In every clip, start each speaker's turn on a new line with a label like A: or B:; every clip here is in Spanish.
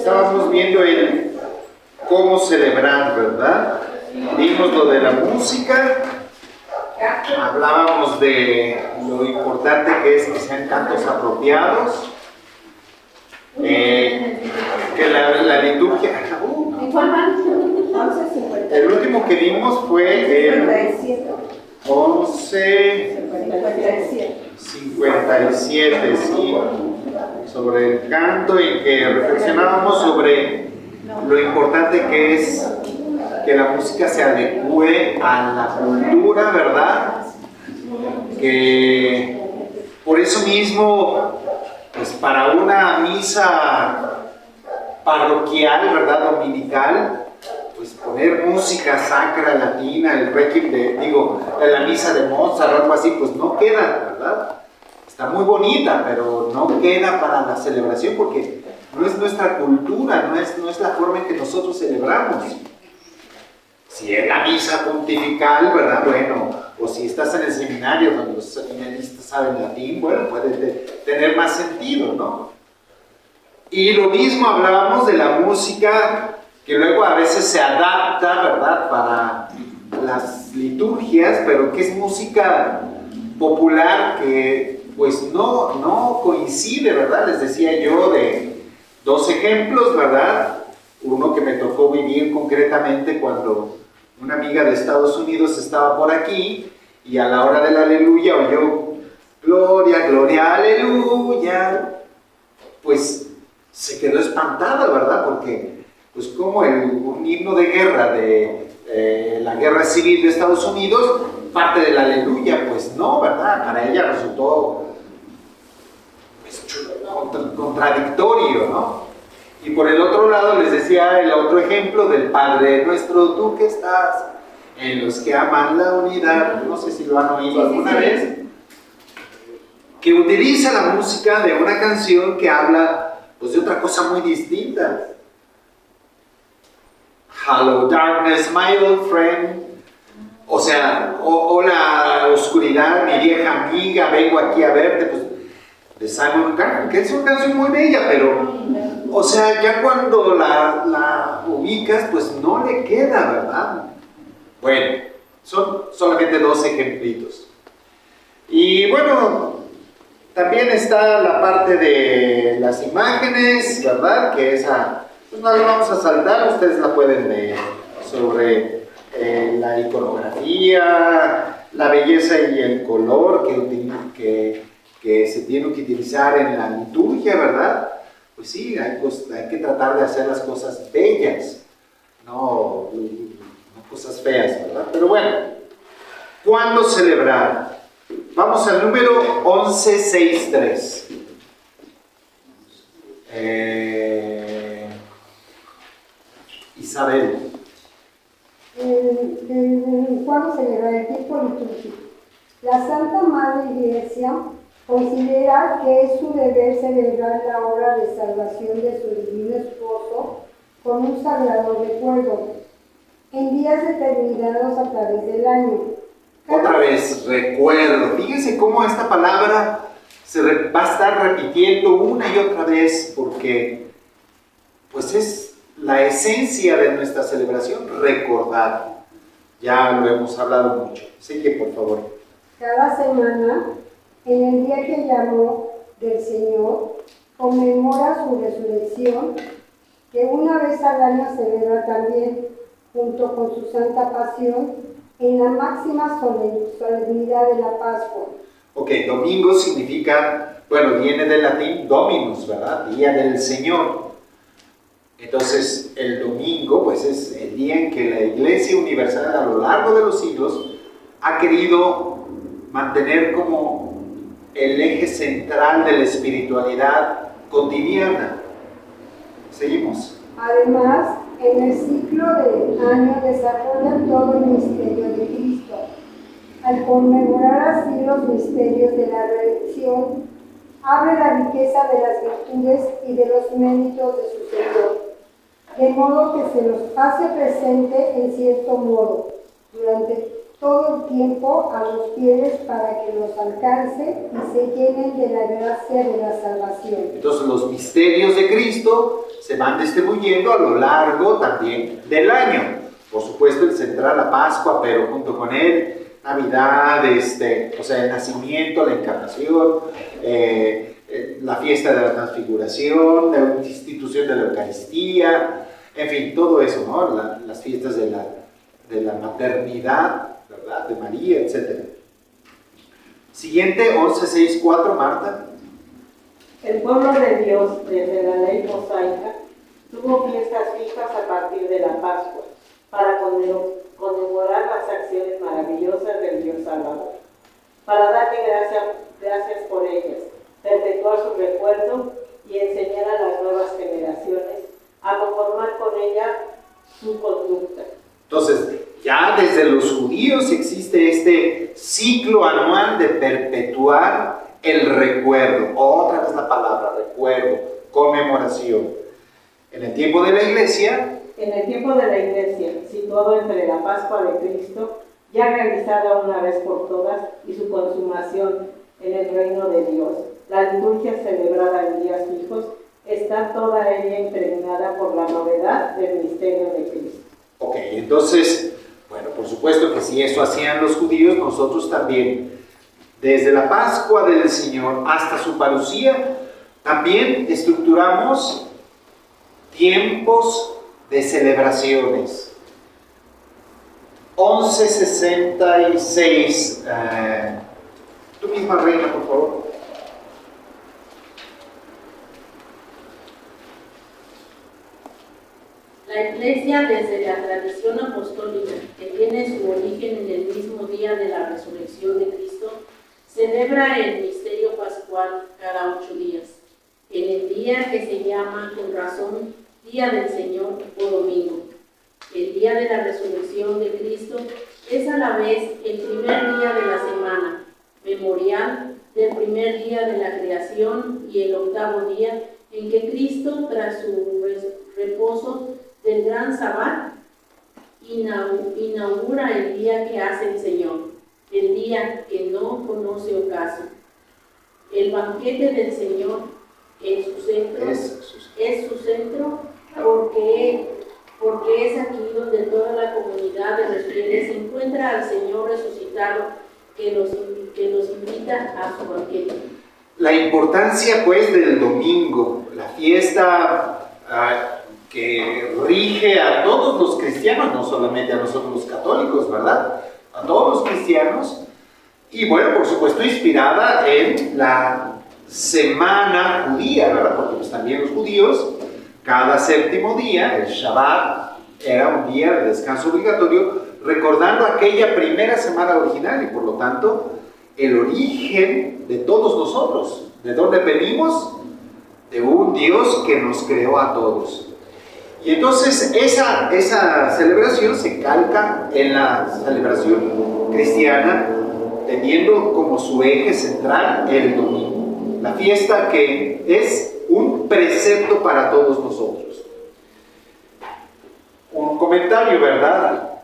A: estábamos viendo el cómo celebrar, ¿verdad? Vimos lo de la música, hablábamos de lo importante que es que sean cantos apropiados, que la liturgia... El último que vimos fue el 11:57, sí, sobre el canto, en que reflexionábamos sobre lo importante que es que la música se adecue a la cultura, ¿verdad? Que por eso mismo, pues para una misa parroquial, ¿verdad? Dominical, pues poner música sacra latina, el requiem de la misa de Mozart o algo así, pues no queda, ¿verdad? Está muy bonita, pero no queda para la celebración porque no es nuestra cultura, no es la forma en que nosotros celebramos. Si es la misa pontifical, ¿verdad? Bueno, o si estás en el seminario donde los seminaristas saben latín, bueno, puede tener más sentido, ¿no? Y lo mismo hablábamos de la música que luego a veces se adapta, ¿verdad?, para las liturgias, pero que es música popular que pues no coincide, ¿verdad? Les decía yo de dos ejemplos, ¿verdad? Uno que me tocó vivir concretamente cuando una amiga de Estados Unidos estaba por aquí y a la hora del aleluya oyó gloria, gloria, aleluya, pues se quedó espantada, ¿verdad? Porque pues como un himno de guerra de la guerra civil de Estados Unidos parte del aleluya, pues no, ¿verdad? Para ella resultó pues, contradictorio, ¿no? Y por el otro lado les decía el otro ejemplo del Padre Nuestro, tú que estás en los que aman la unidad, no sé si lo han oído alguna vez, que utiliza la música de una canción que habla pues de otra cosa muy distinta. Hello darkness, my old friend. O sea, hola oscuridad, mi vieja amiga, vengo aquí a verte, pues de Simon Garfunkel, que es una canción muy bella, pero, o sea, ya cuando la ubicas, pues no le queda, ¿verdad? Bueno, son solamente dos ejemplitos. Y bueno, también está la parte de las imágenes, ¿verdad? Que esa, pues no la vamos a saltar, ustedes la pueden leer, sobre la iconografía, la belleza y el color que se tiene que utilizar en la liturgia, ¿verdad? Pues sí, hay que tratar de hacer las cosas bellas, no cosas feas, ¿verdad? Pero bueno, ¿cuándo celebrar? Vamos al número 1163. Isabel.
B: ¿Cuándo celebrar el tiempo litúrgico? La Santa Madre Iglesia considera que es su deber celebrar la hora de salvación de su divino esposo con un sagrado recuerdo, en días determinados a través del año.
A: Otra vez, recuerdo. Fíjense cómo esta palabra va a estar repitiendo una y otra vez, porque pues es la esencia de nuestra celebración, recordar. Ya lo hemos hablado mucho. Así que, por favor.
B: Cada semana, en el día que llamó del Señor, conmemora su resurrección, que una vez al año celebra también, junto con su Santa Pasión, en la máxima solemnidad de la Pascua.
A: Ok, domingo significa, bueno, viene del latín dominus, ¿verdad? Día del Señor. Entonces, el domingo, pues es el día en que la Iglesia Universal a lo largo de los siglos ha querido mantener como el eje central de la espiritualidad cotidiana. Seguimos.
B: Además, en el ciclo de año desarrolla todo el misterio de Cristo. Al conmemorar así los misterios de la redención, abre la riqueza de las virtudes y de los méritos de su Señor, de modo que se los hace presente en cierto modo durante todo el tiempo a los fieles para que los alcance y se llenen de la gracia de la salvación.
A: Entonces los misterios de Cristo se van distribuyendo a lo largo también del año. Por supuesto el central, la Pascua, pero junto con él Navidad, o sea, el nacimiento, la encarnación, la fiesta de la transfiguración, la institución de la Eucaristía, en fin, todo eso, ¿no? Las fiestas de la maternidad, ¿verdad? De María, etc. Siguiente, 11.6.4, Marta.
C: El pueblo de Dios, desde la ley mosaica, tuvo fiestas fijas a partir de la Pascua, para conmemorar las acciones maravillosas del Dios Salvador, para darle gracias por ellas, perpetuar su recuerdo y enseñar a las nuevas generaciones a conformar con ella su conducta.
A: Entonces, ya desde los judíos existe este ciclo anual de perpetuar el recuerdo. Otra vez la palabra recuerdo, conmemoración. En el tiempo de la iglesia,
C: situado entre la Pascua de Cristo, ya realizada una vez por todas, y su consumación en el reino de Dios, la liturgia celebrada en días fijos, está toda ella impregnada por la novedad del misterio de Cristo.
A: Ok, entonces, bueno, por supuesto que si eso hacían los judíos, nosotros también, desde la Pascua del Señor hasta su parucía, también estructuramos tiempos de celebraciones. 11.66, tú misma, Reina, por favor.
D: La Iglesia, desde la tradición apostólica, que tiene su origen en el mismo día de la resurrección de Cristo, celebra el misterio pascual cada 8 días, en el día que se llama con razón Día del Señor o Domingo. El día de la resurrección de Cristo es a la vez el primer día de la semana, memorial del primer día de la creación, y el octavo día en que Cristo, tras su reposo del gran Sabbat, inaugura el día que hace el Señor, el día que no conoce ocaso. El banquete del Señor es su centro, porque es aquí donde toda la comunidad de los fieles encuentra al Señor resucitado, que los invita a su banquete.
A: La importancia, pues, del domingo, la fiesta que rige a todos los cristianos, no solamente a nosotros los católicos, ¿verdad? A todos los cristianos, y bueno, por supuesto, inspirada en la semana judía, ¿verdad? Porque pues, también los judíos, cada séptimo día, el Shabbat, era un día de descanso obligatorio, recordando aquella primera semana original, y por lo tanto, el origen de todos nosotros. ¿De dónde venimos? De un Dios que nos creó a todos. Y entonces esa celebración se calca en la celebración cristiana, teniendo como su eje central el domingo, la fiesta que es un precepto para todos nosotros. Un comentario, ¿verdad?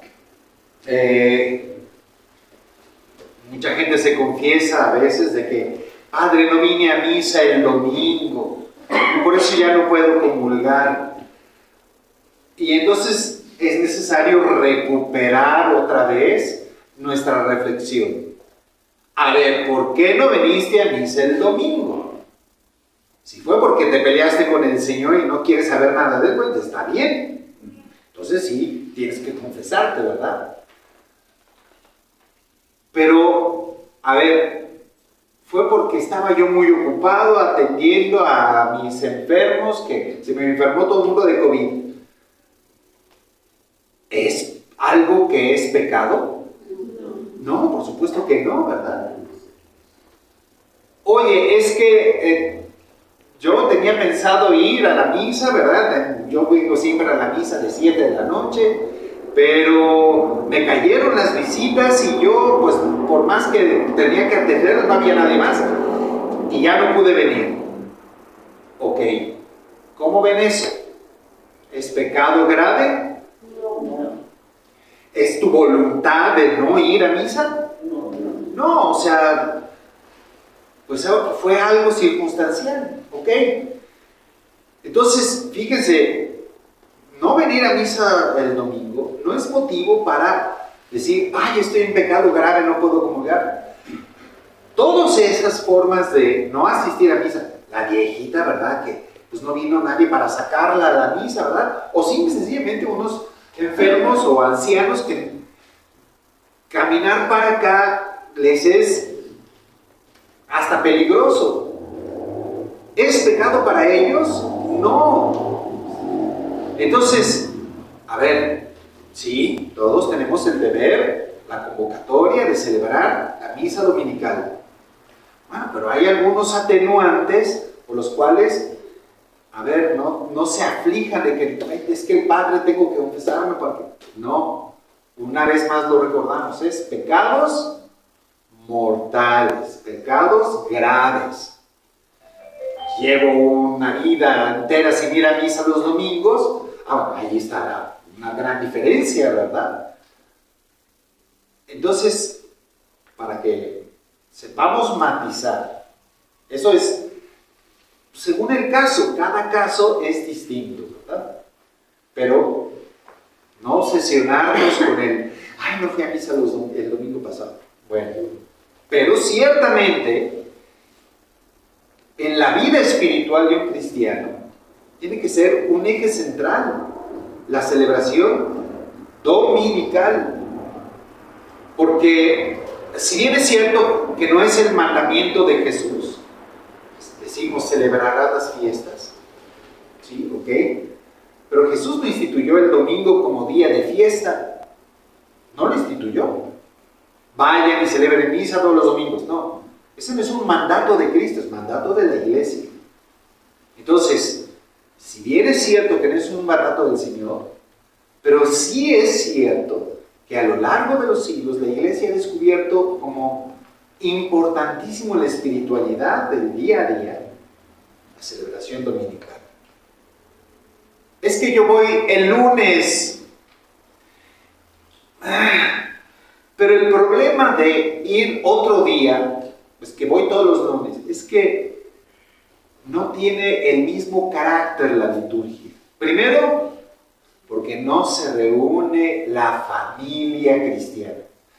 A: Mucha gente se confiesa a veces de que, padre, no vine a misa el domingo y por eso ya no puedo comulgar. Y entonces es necesario recuperar otra vez nuestra reflexión. A ver, ¿por qué no viniste a misa el domingo? Si fue porque te peleaste con el Señor y no quieres saber nada de él, pues está bien. Entonces sí, tienes que confesarte, ¿verdad? Pero, a ver, fue porque estaba yo muy ocupado atendiendo a mis enfermos, que se me enfermó todo el mundo de COVID. ¿Es algo que es pecado? No, por supuesto que no, ¿verdad? Oye, es que yo tenía pensado ir a la misa, ¿verdad? Yo vengo siempre a la misa de 7 de la noche, pero me cayeron las visitas y yo, pues, por más que tenía que atender, no había nadie más y ya no pude venir. Ok, ¿cómo ven eso? ¿Es pecado grave?
D: No.
A: ¿Es tu voluntad de no ir a misa? No, o sea, pues fue algo circunstancial, ¿ok? Entonces, fíjense, no venir a misa el domingo no es motivo para decir, ay, estoy en pecado grave, no puedo comulgar. Todas esas formas de no asistir a misa, la viejita, ¿verdad? Que pues no vino nadie para sacarla a la misa, ¿verdad? O simple sencillamente unos enfermos o ancianos que caminar para acá les es hasta peligroso. ¿Es pecado para ellos? No. Entonces, a ver, sí, todos tenemos el deber, la convocatoria de celebrar la misa dominical. Bueno, pero hay algunos atenuantes por los cuales, a ver, no se aflijan de que es que el padre tengo que confesarme porque no, una vez más lo recordamos, es pecados mortales, pecados graves. Llevo una vida entera sin ir a misa los domingos, ahí está una gran diferencia, ¿verdad? Entonces, para que sepamos matizar, eso es según el caso, cada caso es distinto, ¿verdad? Pero no obsesionarnos con ay, no fui a misa el domingo pasado. Bueno, pero ciertamente en la vida espiritual de un cristiano tiene que ser un eje central la celebración dominical, porque si bien es cierto que no es el mandamiento de Jesús, decimos celebrarás las fiestas, ¿sí? ¿Ok? Pero Jesús no instituyó el domingo como día de fiesta, no lo instituyó. Vayan y celebren misa todos los domingos, no. Ese no es un mandato de Cristo, es mandato de la iglesia. Entonces, si bien es cierto que no es un mandato del Señor, pero sí es cierto que a lo largo de los siglos la iglesia ha descubierto como importantísimo la espiritualidad del día a día, la celebración dominical. Es que yo voy el lunes, pero el problema de ir otro día, pues que voy todos los lunes, es que no tiene el mismo carácter la liturgia. Primero, porque no se reúne la familia cristiana.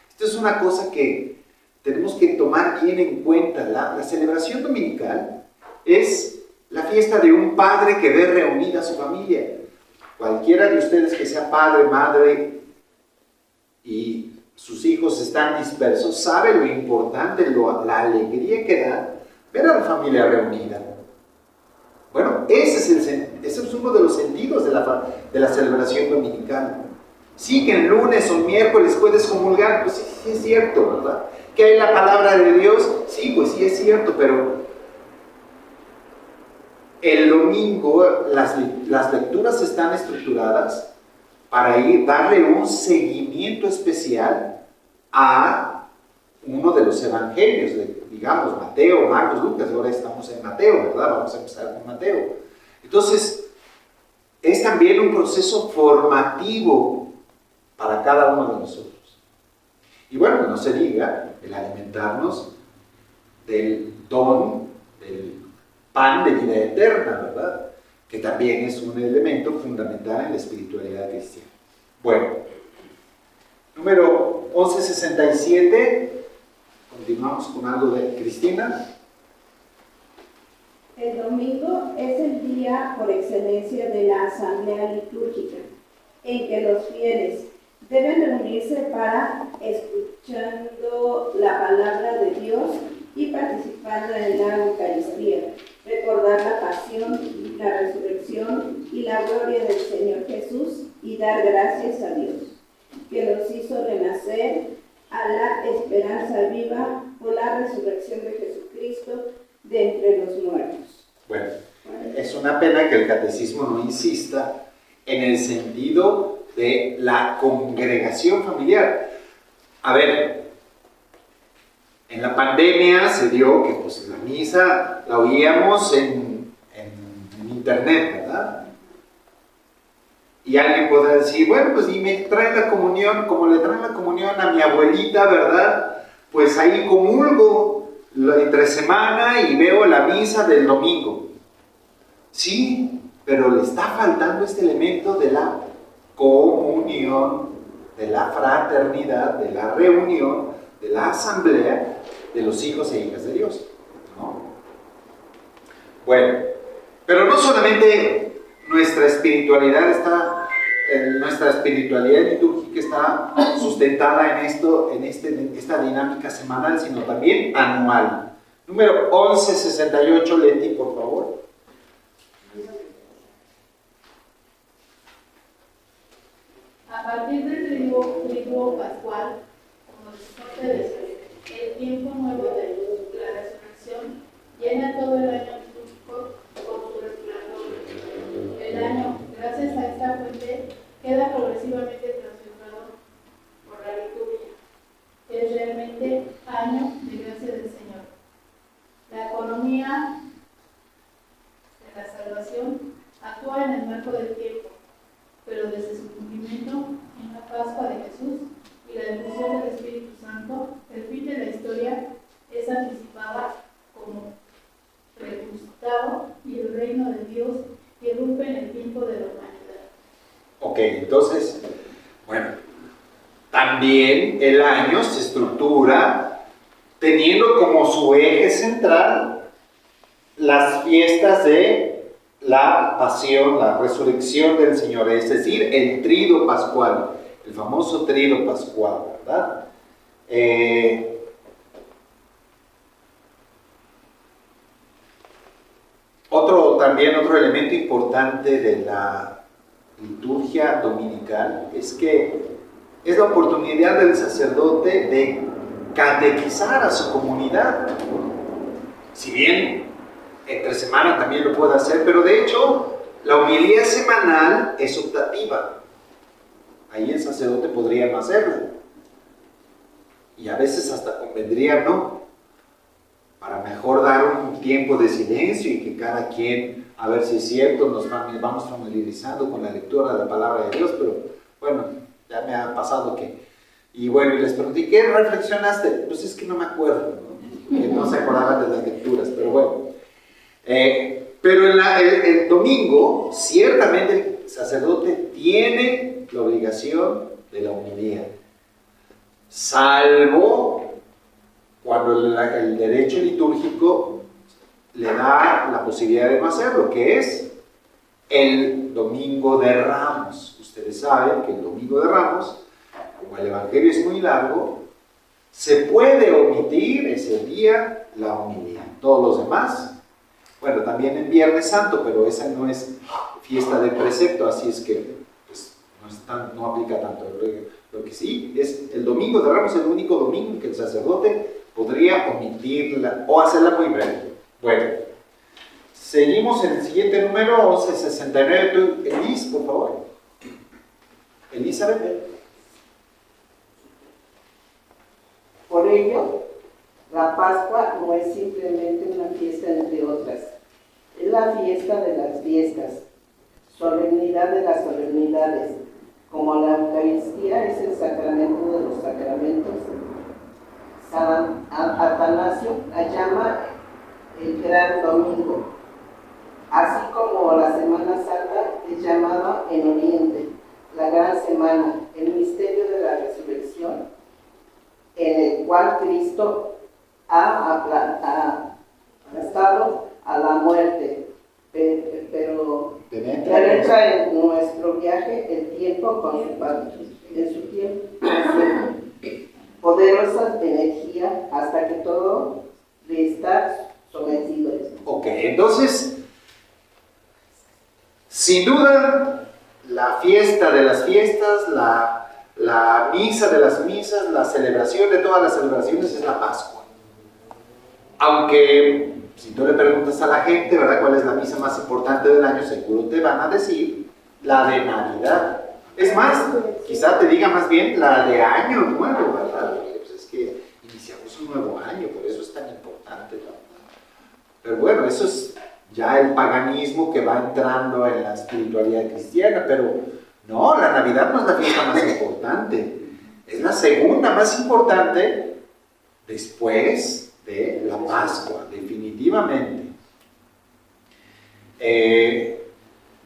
A: Esto es una cosa que tenemos que tomar bien en cuenta. La celebración dominical es la fiesta de un padre que ve reunida a su familia. Cualquiera de ustedes que sea padre, madre y sus hijos están dispersos, sabe lo importante, la alegría que da ver a la familia reunida. Bueno, ese es uno de los sentidos de la celebración dominical. Sí, que el lunes o el miércoles puedes comulgar, pues sí es cierto, ¿verdad? Que hay la palabra de Dios, sí, pues sí es cierto, pero el domingo las lecturas están estructuradas para darle un seguimiento especial a uno de los evangelios, digamos, Mateo, Marcos, Lucas. Ahora estamos en Mateo, ¿verdad? Vamos a empezar con Mateo. Entonces, es también un proceso formativo para cada uno de nosotros. Y bueno, no se diga el alimentarnos del don, del pan de vida eterna, ¿verdad? Que también es un elemento fundamental en la espiritualidad cristiana. Bueno, número 1167, continuamos con algo de Cristina.
E: El domingo es el día por excelencia de la asamblea litúrgica, en que los fieles deben reunirse para, escuchando la palabra de Dios y participando en la Eucaristía, recordar la pasión, la resurrección y la gloria del Señor Jesús y dar gracias a Dios, que los hizo renacer a la esperanza viva por la resurrección de Jesucristo de entre los muertos.
A: Bueno, es una pena que el catecismo no insista en el sentido de la congregación familiar. A ver, en la pandemia se dio que pues, la misa la oíamos en internet, ¿verdad? Y alguien podrá decir, bueno, pues y me traen la comunión, como le traen la comunión a mi abuelita, ¿verdad? Pues ahí comulgo entre semana y veo la misa del domingo. Sí, pero le está faltando este elemento de la comunión, de la fraternidad, de la reunión, de la asamblea de los hijos e hijas de Dios, ¿no? Bueno, pero no solamente nuestra espiritualidad litúrgica está sustentada en esta dinámica semanal, sino también anual. Número 1168, Leti, por favor.
F: A partir del triduo pascual, como el tiempo nuevo de la resurrección, llena todo el año litúrgico con su resplandor. El año, gracias a esta fuente, queda progresivamente transformado por la liturgia. Es realmente año de gracia del Señor. La economía de la salvación actúa en el marco del tiempo, pero desde su cumplimiento en la Pascua de Jesús y la difusión del Espíritu Santo, el fin de la historia es anticipada como resucitado y el reino de Dios irrumpe en el tiempo de la humanidad.
A: Ok, entonces, bueno, también el año se estructura teniendo como su eje central las fiestas de la pasión, la resurrección del Señor, es decir, el trido pascual, el famoso trido pascual, ¿verdad? Otro elemento importante de la liturgia dominical es que es la oportunidad del sacerdote de catequizar a su comunidad. Si bien entre semana también lo puede hacer, pero de hecho la homilía semanal es optativa. Ahí el sacerdote podría no hacerla. Y a veces hasta convendría no, para mejor dar un tiempo de silencio y que cada quien, a ver si es cierto, nos vamos familiarizando con la lectura de la palabra de Dios, pero bueno, ya me ha pasado que... Y bueno, y les pregunté, ¿qué reflexionaste? Pues es que no me acuerdo, ¿no? Que no se acordaban de las lecturas, pero bueno. Pero el domingo, ciertamente el sacerdote tiene la obligación de la homilía, salvo cuando el derecho litúrgico le da la posibilidad de no hacerlo, que es el Domingo de Ramos. Ustedes saben que el Domingo de Ramos, como el Evangelio es muy largo, se puede omitir ese día la homilía. Todos los demás, bueno, también en Viernes Santo, pero esa no es fiesta de precepto, así es que pues, no aplica tanto. Lo que sí es el Domingo de Ramos, es el único domingo en que el sacerdote podría omitirla o hacerla muy breve. Bueno, seguimos en el siguiente número, 1169. Tú, Elis, por favor. Elizabeth.
C: Por ello, la Pascua no es simplemente una fiesta entre otras, es la fiesta de las fiestas, solemnidad de las solemnidades, como la Eucaristía es el sacramento de los sacramentos. San Atanasio la llama el Gran Domingo, así como la Semana Santa es llamada en Oriente la Gran Semana, el misterio de la resurrección, en el cual Cristo ha aplastado a la muerte, pero penetra en nuestro viaje el tiempo con su Padre, en su tiempo, poderosa energía hasta que todo le está sometido.
A: Ok, entonces, sin duda, la fiesta de las fiestas, la misa de las misas, la celebración de todas las celebraciones es la Pascua. Aunque, si tú le preguntas a la gente, ¿verdad?, cuál es la misa más importante del año, seguro te van a decir la de Navidad. Es más, quizá te diga más bien la de Año Nuevo, ¿verdad? Porque pues es que iniciamos un nuevo año, por eso es tan importante, ¿no? Pero bueno, eso es ya el paganismo que va entrando en la espiritualidad cristiana, pero No, la Navidad no es la fiesta más importante, es la segunda más importante después de la Pascua, definitivamente.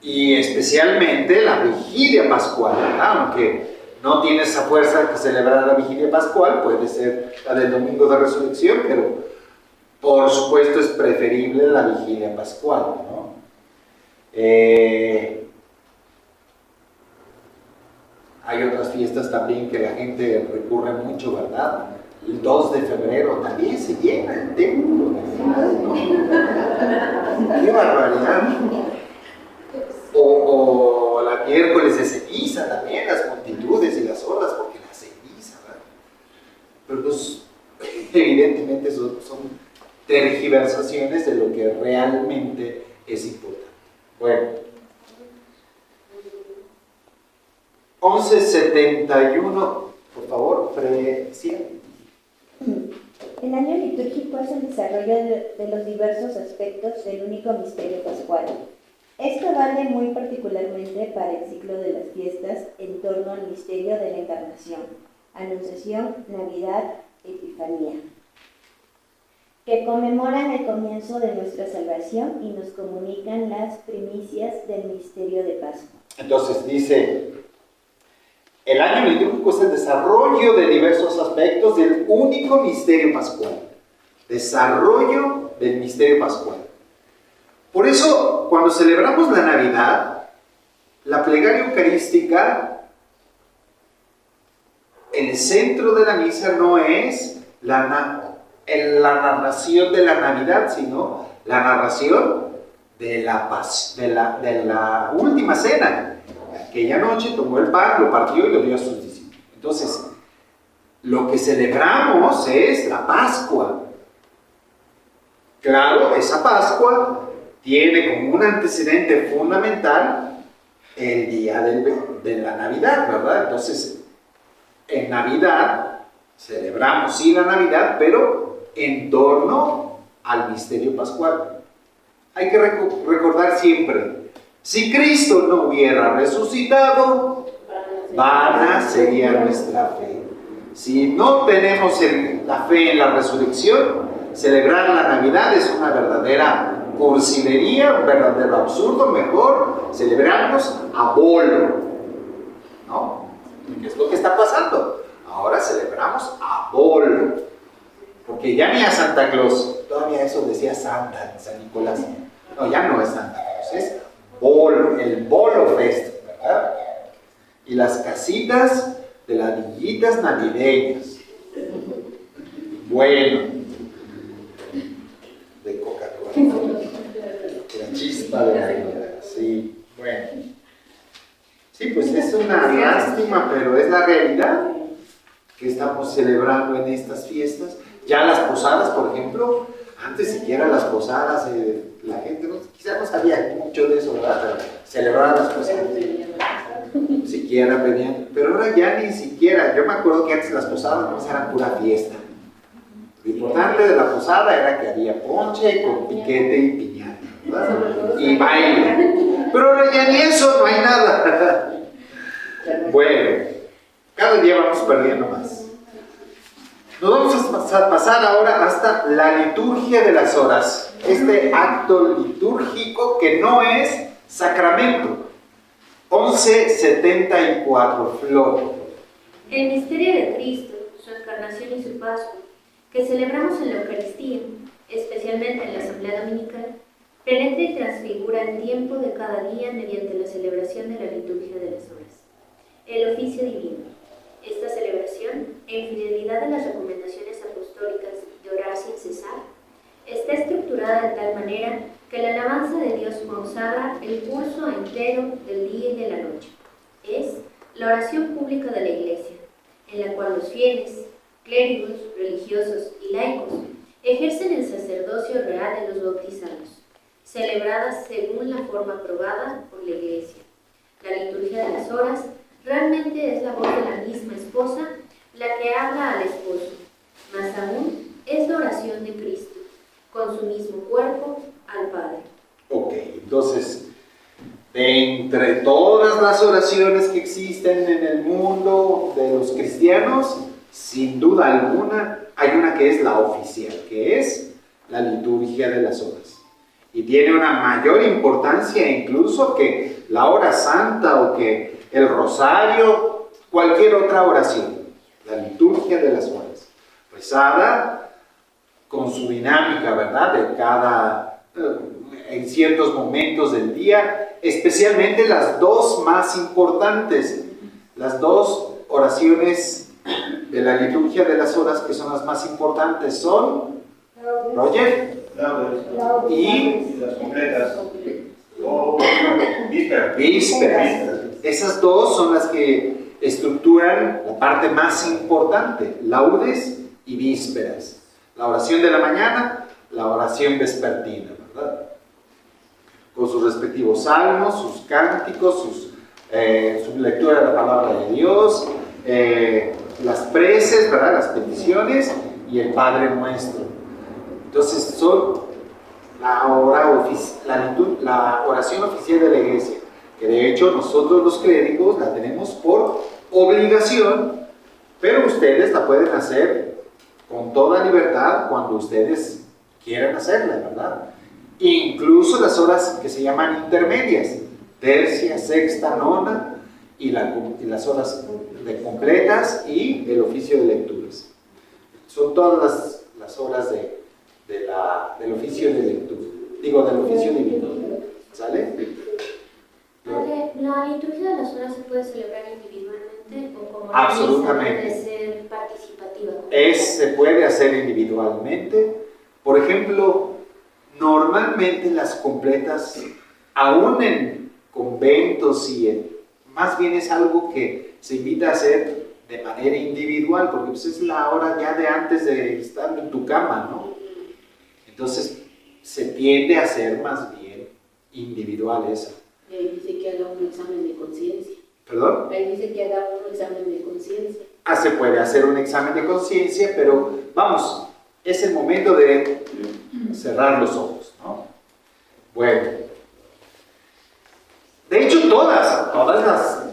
A: Y especialmente la vigilia pascual, ¿verdad? Aunque no tiene esa fuerza que celebrar la vigilia pascual, puede ser la del domingo de resurrección, pero por supuesto es preferible la vigilia pascual, ¿no? Hay otras fiestas también que la gente recurre mucho, ¿verdad? El 2 de febrero también se llena el templo, ¿no? ¡Qué barbaridad! O la miércoles de ceniza también, las multitudes y las horas, porque la ceniza, ¿verdad? Pero pues, evidentemente son tergiversaciones de lo que realmente es importante. Bueno, 1171, por favor, Fresian.
G: El año litúrgico es el desarrollo de los diversos aspectos del único misterio pascual. Esto vale muy particularmente para el ciclo de las fiestas en torno al misterio de la Encarnación, Anunciación, Navidad, Epifanía, que conmemoran el comienzo de nuestra salvación y nos comunican las primicias del misterio de Pascua.
A: Entonces dice, el año litúrgico es el desarrollo de diversos aspectos del único misterio pascual. Desarrollo del misterio pascual. Por eso, cuando celebramos la Navidad, la plegaria eucarística, el centro de la misa no es la narración de la Navidad, sino la narración de la última cena. Aquella noche tomó el pan, lo partió y lo dio a sus discípulos. Entonces, lo que celebramos es la Pascua. Claro, esa Pascua tiene como un antecedente fundamental el día de la Navidad, ¿verdad? Entonces, en Navidad celebramos sí la Navidad, pero en torno al misterio pascual. Hay que recordar siempre, si Cristo no hubiera resucitado, vana sería nuestra fe. Si no tenemos la fe en la resurrección, celebrar la Navidad es una verdadera cursilería, un verdadero absurdo. Mejor celebrarnos a bolo, ¿no? ¿Qué es lo que está pasando? Ahora celebramos a bolo, porque ya ni a Santa Claus, todavía eso decía San Nicolás. No, ya no es Santa Claus, es bolo, el bolo fest, ¿verdad? Y las casitas de las villitas navideñas. Bueno, de Coca-Cola, la chispa de la vida, sí, bueno. Sí, pues es una lástima, pero es la realidad que estamos celebrando en estas fiestas. Ya las posadas, por ejemplo, antes siquiera las posadas, la gente quizá no sabía mucho de eso, ¿verdad? Pero celebraban las posadas. Siquiera venían, pero ahora ya ni siquiera. Yo me acuerdo que antes las posadas no eran pura fiesta. Lo importante de la posada era que había ponche con piquete y piñata, ¿verdad? Y baile. Pero ahora ya ni eso, no hay nada. Bueno, cada día vamos perdiendo más. Nos vamos a pasar ahora hasta la liturgia de las horas. Este acto litúrgico que no es sacramento. 1174, Flor.
H: El misterio de Cristo, su encarnación y su Pascua, que celebramos en la Eucaristía, especialmente en la Asamblea Dominical, penetra y transfigura el tiempo de cada día mediante la celebración de la liturgia de las horas. El oficio divino. Esta celebración, en fidelidad a las recomendaciones apostólicas de orar sin cesar, está estructurada de tal manera que la alabanza de Dios consagra el curso entero del día y de la noche. Es la oración pública de la Iglesia, en la cual los fieles, clérigos, religiosos y laicos ejercen el sacerdocio real de los bautizados, celebrada según la forma aprobada por la Iglesia. La liturgia de las horas realmente es la voz de la misma esposa la que habla al esposo, más aún es la oración de Cristo, con su mismo cuerpo, al Padre.
A: Ok, entonces, de entre todas las oraciones que existen en el mundo de los cristianos, sin duda alguna, hay una que es la oficial, que es la liturgia de las horas. Y tiene una mayor importancia incluso que la hora santa o que el rosario, cualquier otra oración. La liturgia de las horas, rezada con su dinámica, ¿verdad? De cada, en ciertos momentos del día, especialmente las dos más importantes, las dos oraciones de la liturgia de las horas que son las más importantes son, Roger, y
I: las completas. O vísperas.
A: vísperas. Esas dos son las que estructuran la parte más importante, laudes y vísperas. La oración de la mañana, la oración vespertina, ¿verdad? Con sus respectivos salmos, sus cánticos, su lectura de la palabra de Dios, las preces, ¿verdad? Las peticiones y el Padre Nuestro. Entonces son la oración oficial de la iglesia, que de hecho nosotros los clérigos la tenemos por obligación, pero ustedes la pueden hacer con toda libertad cuando ustedes quieran hacerla, ¿verdad? Incluso las horas que se llaman intermedias, tercia, sexta, nona, y las horas de completas y el oficio de lecturas. Son todas las horas del oficio de lectura, del oficio divino. ¿Sale?
H: Padre, ¿la liturgia de las horas se puede celebrar individualmente o como
A: Absolutamente.
H: puede ser participativa?
A: Se puede hacer individualmente. Por ejemplo, normalmente las completas, aún en conventos más bien es algo que se invita a hacer de manera individual, porque pues es la hora ya de antes de estar en tu cama, ¿no? Entonces se tiende a hacer más bien individual esa.
D: Y ahí dice que haga un examen de conciencia.
A: ¿Perdón?
D: Ahí dice que haga un examen de conciencia.
A: Se puede hacer un examen de conciencia, pero vamos, es el momento de cerrar los ojos, ¿no? Bueno, de hecho todas las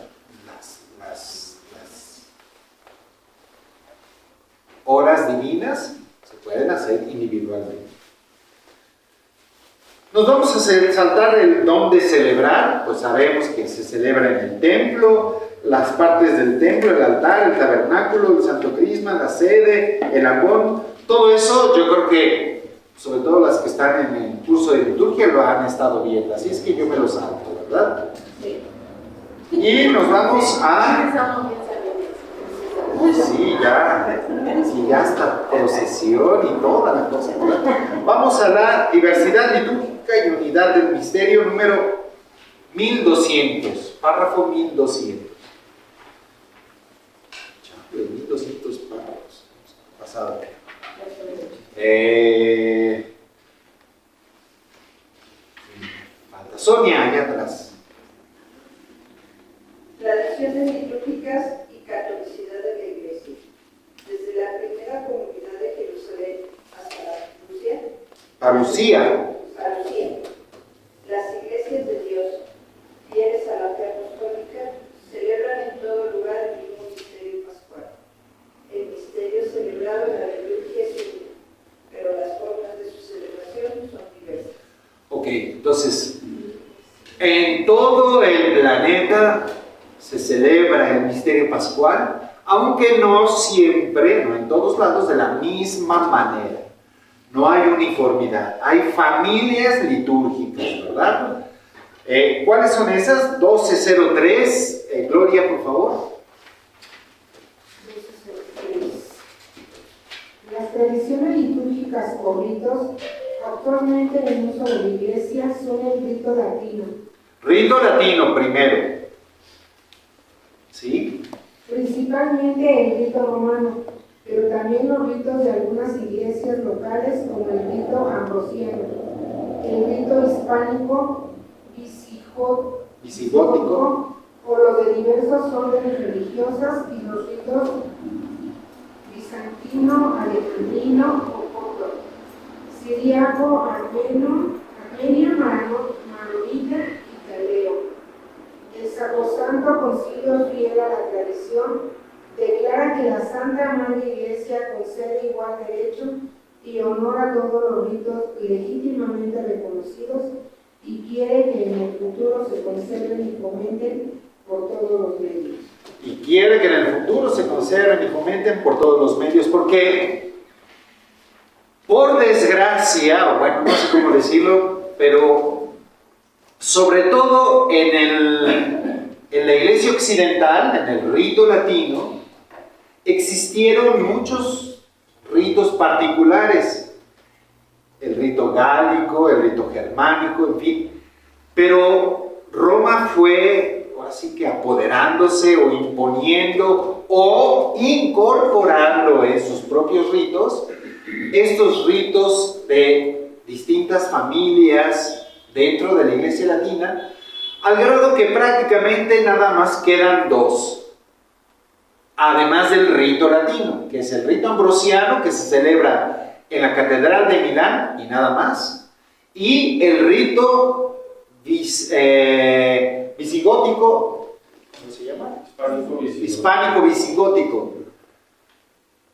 A: horas divinas se pueden hacer individualmente. Nos vamos a saltar el dónde celebrar, pues sabemos que se celebra en el templo, las partes del templo, el altar, el tabernáculo, el santo crisma, la sede, el ambón, todo eso yo creo que, sobre todo las que están en el curso de liturgia, lo han estado viendo, así es que yo me lo salto, ¿verdad?
D: Sí.
A: Y nos vamos a...
D: Estamos bien sabiendo.
A: Sí, ya hasta procesión y toda la cosa, ¿verdad? Vamos a la diversidad litúrgica y unidad del misterio número 1200, párrafo 1200. 1200 párrafos. Pasado. Falta Sonia, allá atrás.
E: Tradiciones litúrgicas y catolicidad de la Iglesia. Desde la primera comunidad de Jerusalén hasta la
A: Parucía.
E: Las iglesias de Dios, fieles a la fe apostólica, celebran en todo lugar el mismo misterio pascual. El misterio celebrado en la liturgia es único, pero las formas de su celebración son diversas.
A: Ok, entonces, en todo el planeta se celebra el misterio pascual, aunque no siempre, no en todos lados, de la misma manera. No hay uniformidad, hay familias litúrgicas, ¿verdad? ¿Cuáles son esas? 1203, Gloria, por favor.
B: Las tradiciones litúrgicas o ritos actualmente en uso de la Iglesia son el rito latino.
A: Rito latino primero. ¿Sí?
B: Principalmente el rito romano, pero también los ritos de algunas iglesias locales como el rito ambrosiano, el rito hispánico,
A: Visigótico,
B: o los de diversas órdenes religiosas y los ritos bizantino, alejandrino o copto, siriaco, armenio, maronita y caldeo. Sacrosanto Concilio fiel a la tradición declara que la Santa Madre Iglesia concede igual derecho y honor a todos los ritos legítimamente reconocidos y quiere que en el futuro se conserven y fomenten por todos los medios.
A: Y quiere que en el futuro se conserven y fomenten por todos los medios, porque por desgracia, o bueno, no sé cómo decirlo, pero sobre todo en la Iglesia Occidental, en el rito latino, existieron muchos ritos particulares, el rito gálico, el rito germánico, en fin, pero Roma fue así que apoderándose o imponiendo o incorporando en sus propios ritos estos ritos de distintas familias dentro de la Iglesia Latina, al grado que prácticamente nada más quedan dos, además del rito latino, que es el rito ambrosiano, que se celebra en la Catedral de Milán y nada más, y el rito visigótico, ¿cómo se llama? Hispánico-visigótico,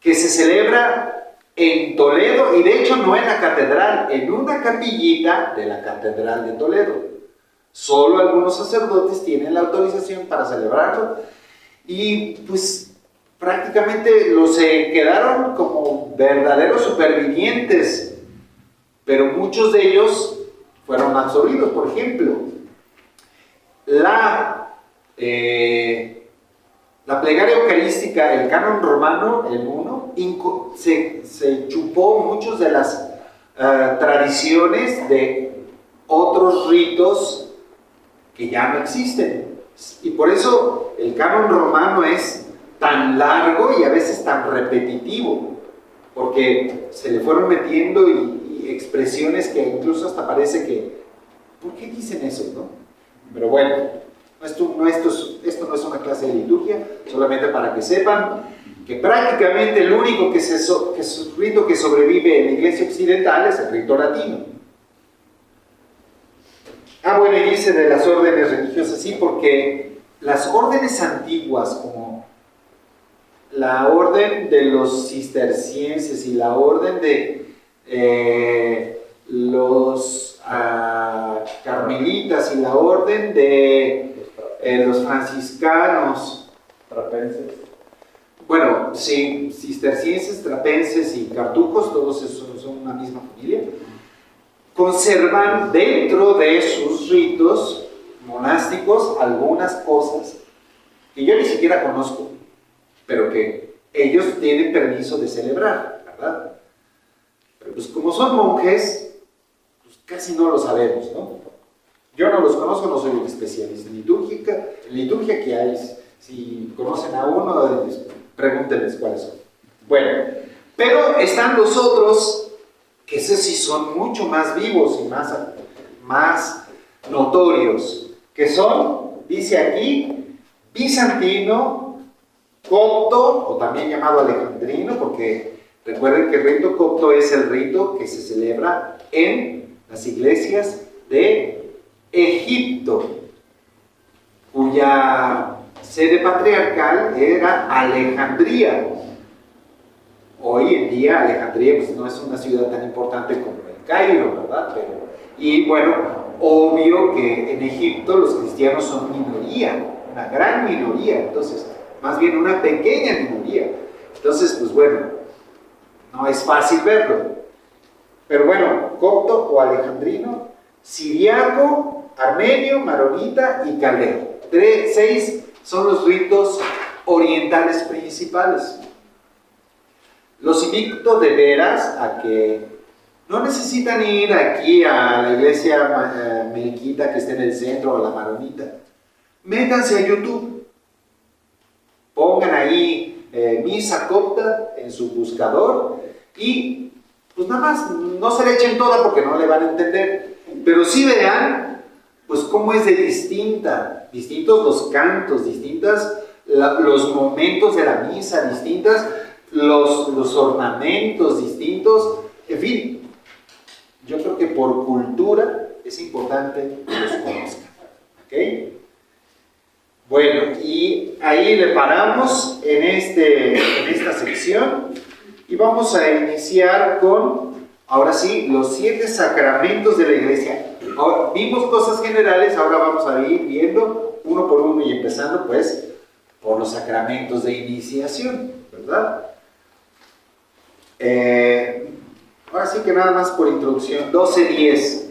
A: que se celebra en Toledo, y de hecho no en la catedral, en una capillita de la Catedral de Toledo. Solo algunos sacerdotes tienen la autorización para celebrarlo, y pues prácticamente los quedaron como verdaderos supervivientes, pero muchos de ellos fueron absorbidos. Por ejemplo, la plegaria eucarística, el canon romano, el 1, se chupó muchas de las tradiciones de otros ritos que ya no existen. Y por eso el canon romano es tan largo y a veces tan repetitivo, porque se le fueron metiendo y expresiones que incluso hasta parece que, ¿por qué dicen eso, no? Pero bueno, esto no es una clase de liturgia, solamente para que sepan que prácticamente el único rito que sobrevive en la Iglesia Occidental es el rito latino. Bueno, y dice de las órdenes religiosas, sí, porque las órdenes antiguas, como la orden de los cistercienses y la orden de los carmelitas y la orden de los franciscanos,
J: trapenses.
A: Bueno, sí, cistercienses, trapenses y cartujos, todos esos son una misma familia, conservan dentro de sus ritos monásticos algunas cosas que yo ni siquiera conozco, pero que ellos tienen permiso de celebrar, ¿verdad? Pero pues como son monjes, pues casi no lo sabemos, ¿no? Yo no los conozco, no soy un especialista en liturgia que hay. Si conocen a uno, pregúntenles cuáles son. Bueno, pero están los otros, que esos sí son mucho más vivos y más notorios, que son, dice aquí, bizantino, copto, o también llamado alejandrino, porque recuerden que el rito copto es el rito que se celebra en las iglesias de Egipto, cuya sede patriarcal era Alejandría. Hoy en día Alejandría pues, no es una ciudad tan importante como el Cairo, ¿verdad? Y bueno, obvio que en Egipto los cristianos son minoría, una gran minoría, entonces, más bien una pequeña minoría. Entonces, pues bueno, no es fácil verlo. Pero bueno, copto o alejandrino, siriaco, armenio, maronita y caldeo. 6 son los ritos orientales principales. Los invito de veras a que no necesitan ir aquí a la iglesia melquita que está en el centro o a la maronita. Métanse a YouTube, pongan ahí misa copta en su buscador y pues nada más, no se le echen toda porque no le van a entender, pero sí vean pues cómo es de distintos los cantos, distintas los momentos de la misa, distintas los ornamentos distintos, en fin, yo creo que por cultura es importante que los conozcan, ¿ok? Bueno, y ahí le paramos en esta sección y vamos a iniciar con, ahora sí, los 7 sacramentos de la iglesia. Ahora, vimos cosas generales, ahora vamos a ir viendo uno por uno y empezando pues por los sacramentos de iniciación, ¿verdad? Ahora sí que nada más por introducción, 12:10.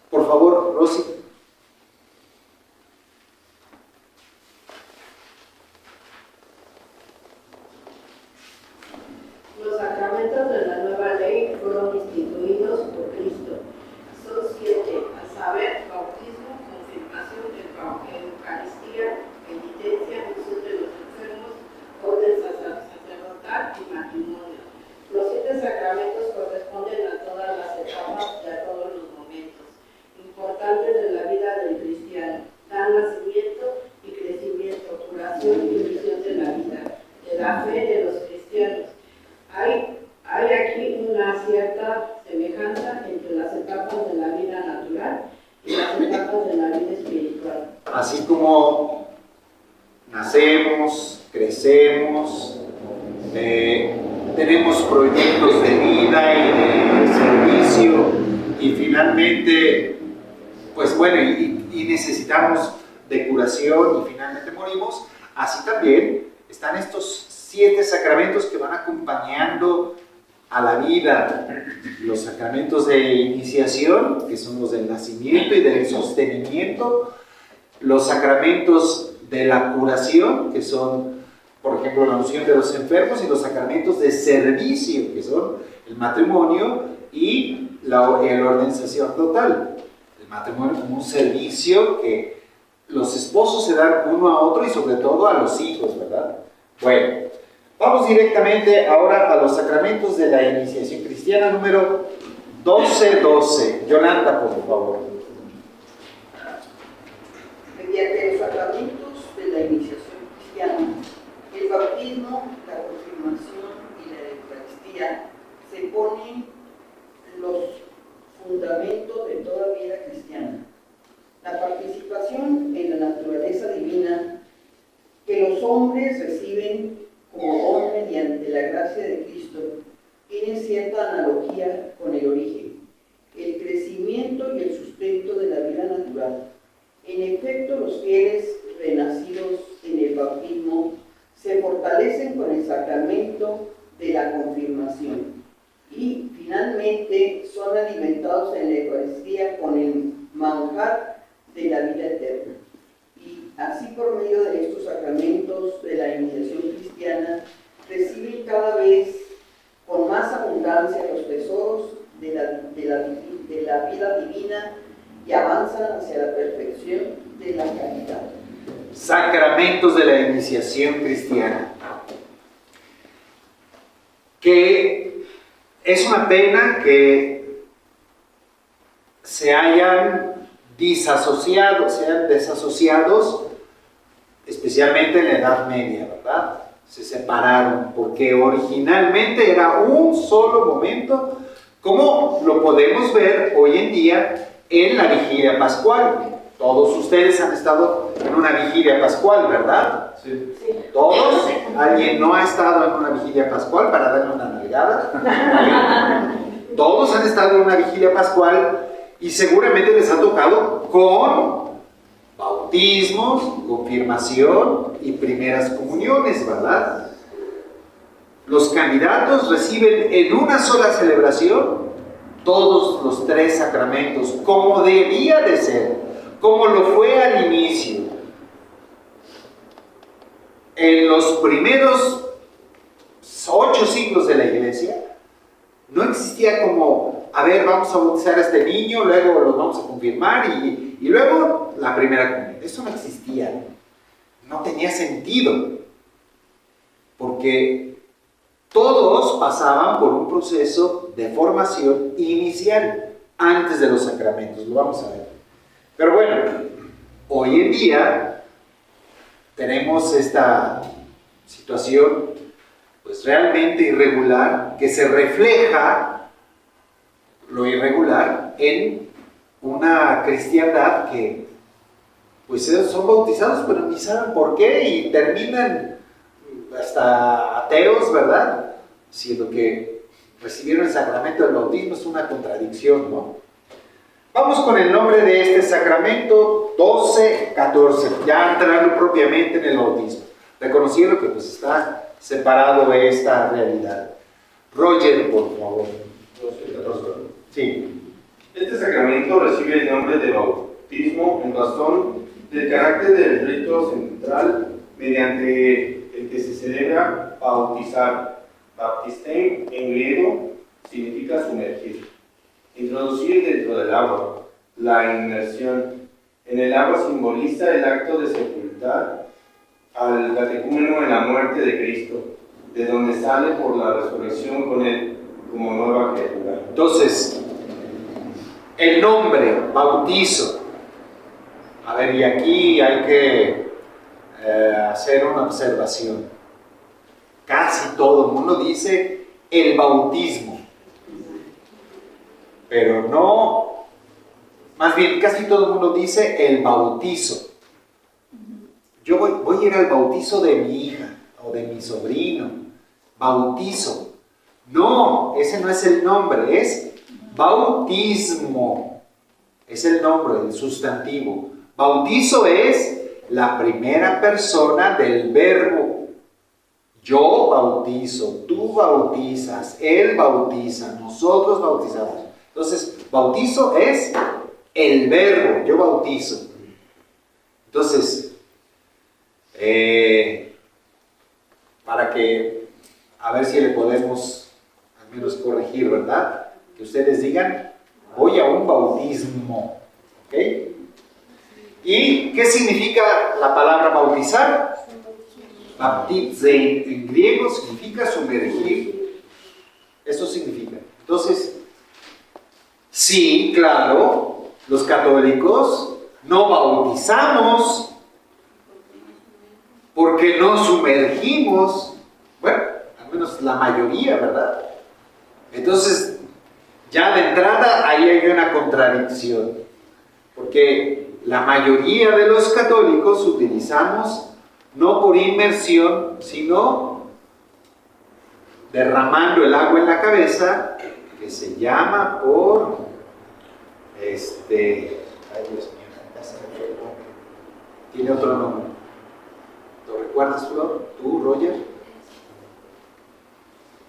A: Por favor, Rosy.
E: Los sacramentos de la nueva ley fueron instituidos por Cristo. Son 7, a saber, bautismo, confirmación, Eucaristía, penitencia, unción de los enfermos, orden sacerdotal y matrimonio. Los 7 sacramentos corresponden a todas las etapas y a todos los momentos importantes de la vida del cristiano. Dan nacimiento y crecimiento, curación y misión de la vida, de la fe de los cristianos. Hay aquí una cierta semejanza entre las etapas de la vida natural y las etapas de la vida espiritual.
A: Así como nacemos, crecemos, tenemos proyectos de vida y de servicio y finalmente, pues bueno, y necesitamos de curación y finalmente morimos, así también están estos 7 sacramentos que van acompañando a la vida. Los sacramentos de iniciación, que son los del nacimiento y del sostenimiento. Los sacramentos de la curación, que son, por ejemplo, la unción de los enfermos. Y los sacramentos de servicio, que son el matrimonio y el orden sacerdotal. El matrimonio como un servicio que los esposos se dan uno a otro y sobre todo a los hijos, ¿verdad? Bueno, vamos directamente ahora a los sacramentos de la iniciación cristiana, número 12:12. Yolanda, por favor.
J: Mediante los sacramentos de la iniciación cristiana, el bautismo, la confirmación y la Eucaristía se ponen los fundamentos de toda vida cristiana. La participación en la naturaleza divina que los hombres reciben como don mediante la gracia de Cristo tiene cierta analogía con el origen, el crecimiento y el sustento de la vida natural. En efecto, los fieles renacidos en el bautismo se fortalecen con el sacramento de la confirmación y finalmente son alimentados en la Eucaristía con el manjar de la vida eterna. Y así, por medio de estos sacramentos de la iniciación cristiana, reciben cada vez con más abundancia los tesoros de la vida divina y avanzan hacia la perfección de la caridad.
A: Sacramentos de la iniciación cristiana. Que es una pena que se hayan sean desasociados, especialmente en la Edad Media, ¿verdad? Se separaron, porque originalmente era un solo momento, como lo podemos ver hoy en día en la vigilia pascual. Todos ustedes han estado en una vigilia pascual, ¿verdad?
I: Sí.
A: ¿Todos? ¿Alguien no ha estado en una vigilia pascual para darle una nalgada? Todos han estado en una vigilia pascual y seguramente les ha tocado con bautismos, confirmación y primeras comuniones, ¿verdad? Los candidatos reciben en una sola celebración todos los 3 sacramentos, como debía de ser, como lo fue al inicio. En los primeros 8 siglos de la Iglesia, no existía como, a ver, vamos a bautizar a este niño, luego lo vamos a confirmar y luego la primera comunión. Eso no existía, no tenía sentido, porque todos pasaban por un proceso de formación inicial antes de los sacramentos, lo vamos a ver. Pero bueno, hoy en día tenemos esta situación pues realmente irregular que se refleja lo irregular en una cristiandad que pues son bautizados, pero ni saben por qué y terminan hasta ateos, ¿verdad? Siendo que recibieron el sacramento del bautismo es una contradicción, ¿no? Vamos con el nombre de este sacramento, 12-14, ya entrando propiamente en el bautismo, reconociendo que pues está separado de esta realidad. Roger, por favor.
I: 12-14.
A: Sí.
I: Este sacramento recibe el nombre de bautismo en razón del carácter del rito central mediante el que se celebra bautizar. Baptistein en griego significa sumergir. Introducir dentro del agua. La inmersión en el agua simboliza el acto de sepultar al catecúmeno en la muerte de Cristo, de donde sale por la resurrección con él como nueva criatura.
A: Entonces, el nombre, bautizo. A ver, y aquí hay que hacer una observación. Casi todo el mundo dice el bautismo, pero no, más bien casi todo el mundo dice el bautizo. Yo voy a ir al bautizo de mi hija o de mi sobrino. Bautizo. No, ese no es el nombre, es bautismo. Es el nombre, el sustantivo. Bautizo es la primera persona del verbo. Yo bautizo, tú bautizas, él bautiza, nosotros bautizamos. Entonces, bautizo es el verbo, yo bautizo. Entonces, para que, a ver si le podemos al menos corregir, ¿verdad? Que ustedes digan, voy a un bautismo, ¿ok? ¿Y qué significa la palabra bautizar? Baptizein en griego significa sumergir. Eso significa. Entonces, sí, claro, los católicos no bautizamos porque no sumergimos. Bueno, al menos la mayoría, ¿verdad? Entonces, ya de entrada ahí hay una contradicción, porque la mayoría de los católicos utilizamos no por inmersión, sino derramando el agua en la cabeza, que se llama por ay Dios mío, ya se me fue el nombre. Tiene otro nombre. ¿Lo recuerdas, Flor? ¿Tú, Roger?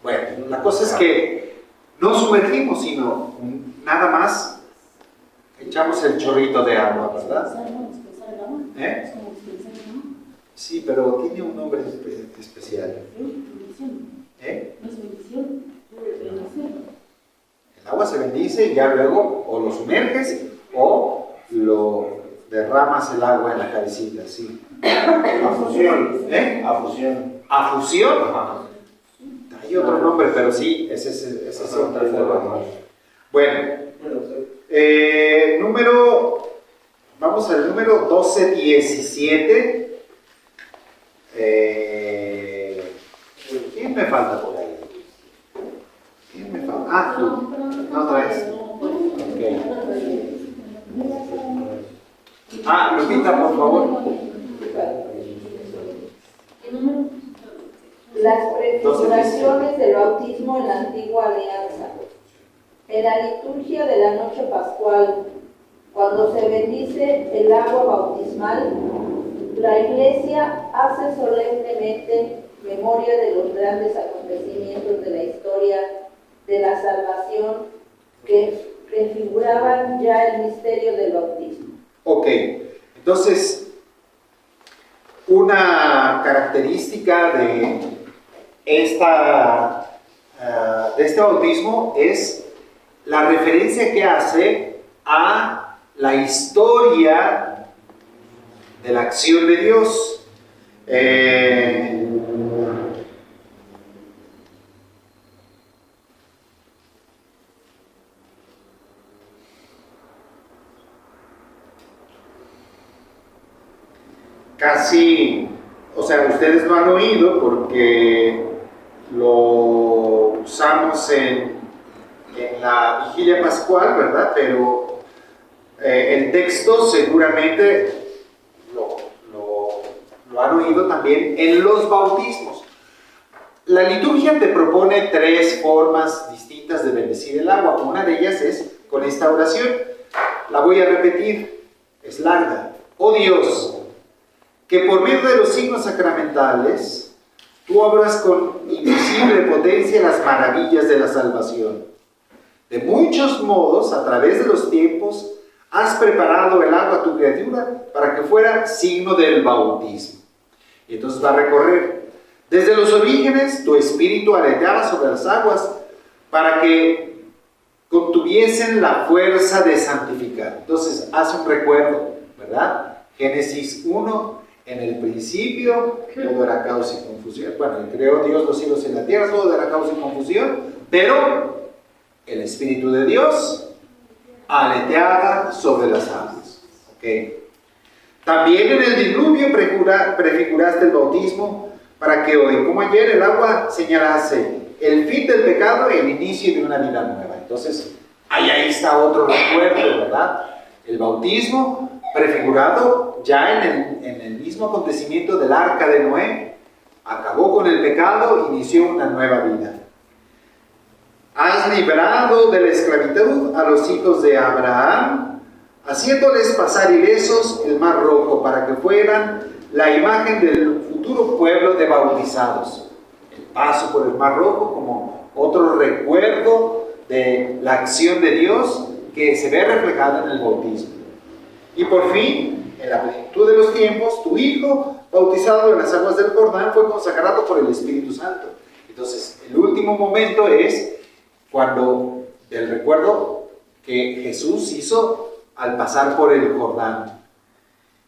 A: Bueno, la cosa es que no sumergimos, sino nada más echamos el chorrito de agua, ¿verdad? ¿Eh? Sí, pero tiene un nombre especial. ¿Eh? El agua se bendice y ya luego o lo sumerges o lo derramas el agua en la cabecita, sí.
I: Afusión.
A: ¿Eh?
I: Afusión.
A: ¿Afusión?
I: Ajá.
A: Hay otro nombre, pero sí, ese es otra forma. Bueno, vamos al número 1217. ¿Quién me falta por ahí? ¿Quién me falta? Ah, tú. No traes. Okay. Ah, Lupita, por favor.
E: Las prefiguraciones del bautismo en la antigua alianza. En la liturgia de la noche pascual, cuando se bendice el agua bautismal, la Iglesia hace solemnemente memoria de los grandes acontecimientos de la historia de la salvación que prefiguraban ya el misterio del bautismo.
A: Ok, entonces, una característica de este bautismo es la referencia que hace a la historia de la acción de Dios. Casi, o sea, ustedes lo han oído porque lo usamos en la vigilia pascual, ¿verdad? Pero el texto seguramente lo han oído también en los bautismos. La liturgia te propone 3 formas distintas de bendecir el agua. Una de ellas es con esta oración. La voy a repetir, es larga. Oh Dios, que por medio de los signos sacramentales, tú obras con invisible potencia las maravillas de la salvación. De muchos modos, a través de los tiempos, has preparado el agua a tu criatura para que fuera signo del bautismo. Y entonces va a recorrer. Desde los orígenes, tu espíritu aleteaba sobre las aguas para que contuviesen la fuerza de santificar. Entonces, hace un recuerdo, ¿verdad? Génesis 1, en el principio, todo era caos y confusión. Bueno, creó Dios los cielos y la tierra, todo era caos y confusión, pero el Espíritu de Dios aleteaba sobre las aguas. ¿Okay? También en el diluvio prefiguraste el bautismo para que hoy, como ayer, el agua señalase el fin del pecado y el inicio de una vida nueva. Entonces, ahí está otro recuerdo, ¿verdad? El bautismo prefigurado ya en el mismo acontecimiento del arca de Noé. Acabó con el pecado, inició una nueva vida. Has librado de la esclavitud a los hijos de Abraham, haciéndoles pasar ilesos el mar rojo para que fueran la imagen del futuro pueblo de bautizados. El paso por el mar rojo como otro recuerdo de la acción de Dios que se ve reflejada en el bautismo. Y por fin, en la plenitud de los tiempos, tu hijo, bautizado en las aguas del Jordán, fue consagrado por el Espíritu Santo. Entonces, el último momento es cuando el recuerdo que Jesús hizo al pasar por el Jordán.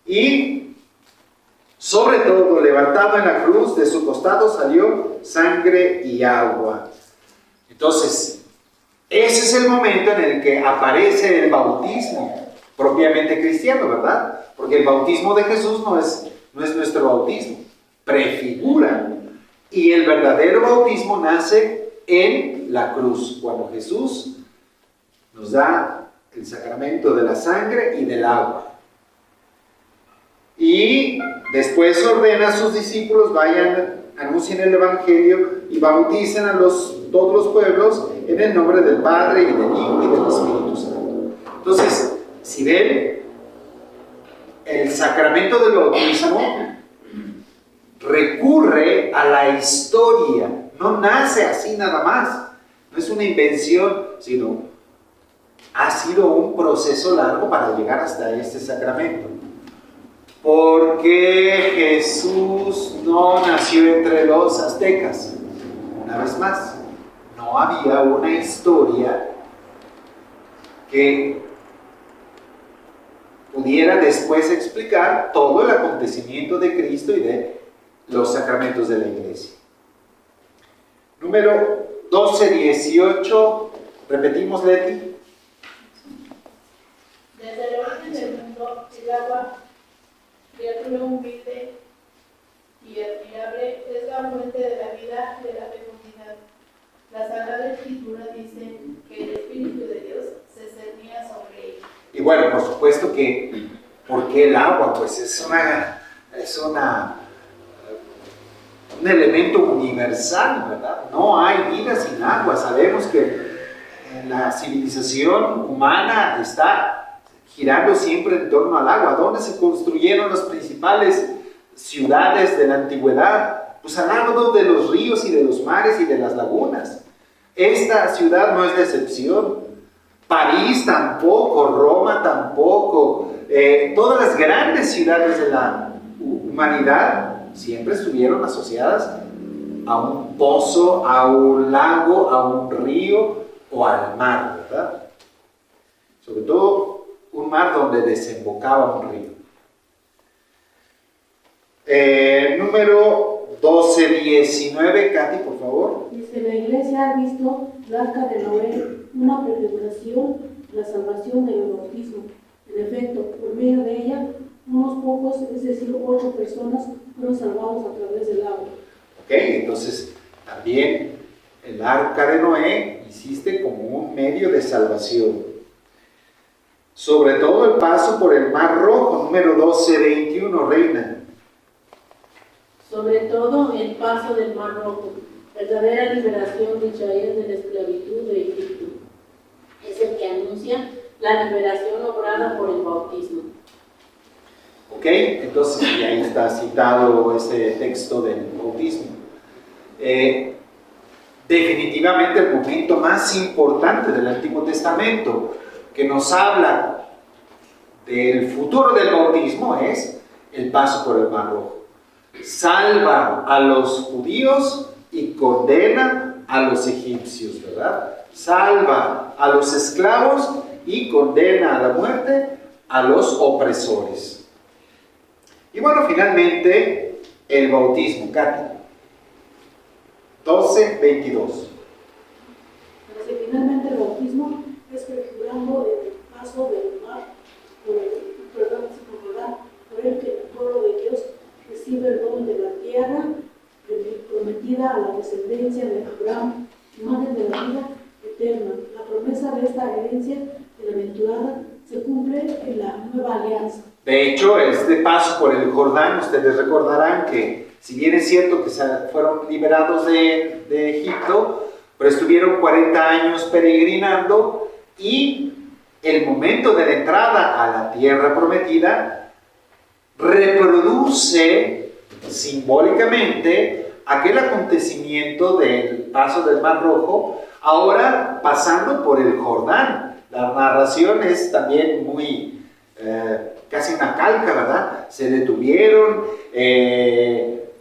A: Y sobre todo, levantado en la cruz, de su costado salió sangre y agua. Entonces, ese es el momento en el que aparece el bautismo propiamente cristiano, ¿verdad? Porque el bautismo de Jesús no es nuestro bautismo, prefigura. Y el verdadero bautismo nace en la cruz, cuando Jesús nos da el sacramento de la sangre y del agua. Y después ordena a sus discípulos, vayan, anuncien el Evangelio y bauticen a todos los pueblos en el nombre del Padre y del Hijo y del Espíritu Santo. Entonces, si ven, el sacramento del bautismo recurre a la historia, no nace así nada más, no es una invención, sino ha sido un proceso largo para llegar hasta este sacramento. Porque Jesús no nació entre los aztecas. Una vez más, no había una historia que pudiera después explicar todo el acontecimiento de Cristo y de los sacramentos de la Iglesia. Número 12-18, repetimos, Leti.
F: Desde el origen del mundo, el agua, criatura humilde y admirable, es la fuente de la vida y de la fecundidad. La Sagrada Escritura dice que el Espíritu de Dios se cernía sobre ella.
A: Y bueno, por supuesto que, ¿por qué el agua? Pues es un elemento universal, ¿verdad? No hay vida sin agua. Sabemos que la civilización humana está girando siempre en torno al agua. ¿Dónde se construyeron las principales ciudades de la antigüedad? Pues al lado de los ríos y de los mares y de las lagunas. Esta ciudad no es la excepción. París tampoco, Roma tampoco. Todas las grandes ciudades de la humanidad siempre estuvieron asociadas a un pozo, a un lago, a un río o al mar, ¿verdad? Sobre todo un mar donde desembocaba un río. Número 12-19, Katy, por favor.
K: Dice, la Iglesia ha visto la arca de Noé, una prefiguración de la salvación del bautismo. En efecto, por medio de ella, unos pocos, es decir, 8 personas, fueron salvados a través del agua.
A: Ok, entonces también el arca de Noé existe como un medio de salvación. Sobre todo el paso por el mar rojo, número 12-21, Reina.
D: sobre todo el paso del Mar Rojo, verdadera liberación de Israel de la esclavitud de Egipto. Es el que anuncia la liberación obrada por el bautismo.
A: Ok, entonces y ahí está citado ese texto del bautismo. Definitivamente el momento más importante del Antiguo Testamento que nos habla del futuro del bautismo es el paso por el Mar Rojo. Salva a los judíos y condena a los egipcios, ¿verdad? Salva a los esclavos y condena a la muerte a los opresores. Y bueno, finalmente el bautismo, Katy. 12:22.
K: Finalmente el bautismo es prefigurando el paso del mar por el que el pueblo de Dios recibe el don de la tierra prometida a la descendencia de Abraham, imagen de la vida eterna. La promesa de esta herencia bienaventurada se cumple en la nueva alianza.
A: De hecho, este paso por el Jordán, ustedes recordarán que si bien es cierto que fueron liberados de Egipto, pero estuvieron 40 años peregrinando y el momento de la entrada a la tierra prometida reproduce simbólicamente aquel acontecimiento del paso del Mar Rojo, ahora pasando por el Jordán. La narración es también muy, casi una calca, ¿verdad? Se detuvieron,